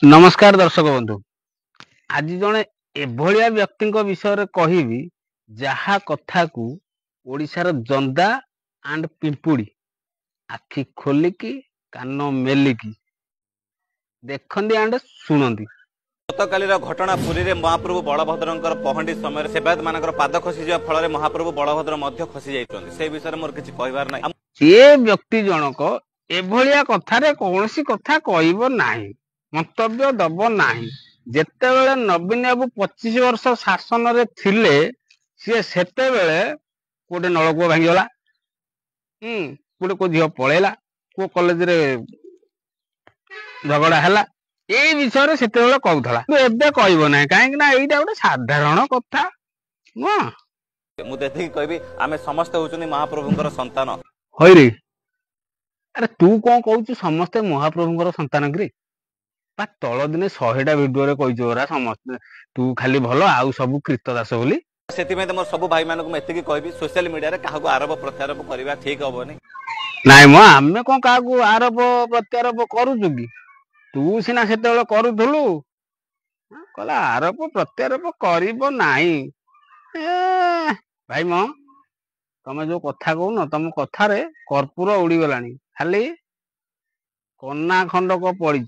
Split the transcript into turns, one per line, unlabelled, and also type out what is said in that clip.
नमस्कार दर्शक बंधु। आज जड़े एभलिया व्यक्ति विषय कहबी जहा कथा को ओडिशार जंदा एंड पिंपुड़ी आखि खोलिकी कान मेलिकी देखती एंड शुणती।
गतकालीर घटना पुरी में महाप्रभु बलभद्र पहंडी समय सेवायत मान पाद खसी जा फल महाप्रभु बलभद्र खसी जाइछन्ति से विषय मोर किछि कहबार नै।
ये व्यक्ति जनक एभलिया कथारे कौनसी कथा कहब नाही, मंतव्य दब नाही। जेतेबेले नवीन बाबू 25 वर्ष शासन रे थिले सी सेतेबेले गोटे नलकूप भांगीगला, गोटे को झील पलैला, को कॉलेज रे झगड़ा है ये विषय से कहूला एबे कहब ना कहीं यहाँ गोटे साधारण कथा नुह।
मुझे कहबी आमे समस्त होचुनी महाप्रभुंकर संतान
होई रे। अरे तू कौन कहू समस्ते महाप्रभुंकर संतान कि तल दिने 100टा भिडियो कही समस्ते तू खाली भल आउ सब कृतदास बोली
से मोर सब भाई मान को एति कहबी सोशल मीडिया रे काहको आरोप प्रत्यारोप करबा ठीक हबनी
नाइ म आमे कौन काहको आरोप प्रत्यारोप करूचु कि तू सीना सेते करूथुलु कहला आरोप प्रत्यारोप करिबो नाही। भाई म तमे जो कथा कहून तम कथारे कर्पूर उड़ी गलानी, खाली कन्ना खंडक पड़ी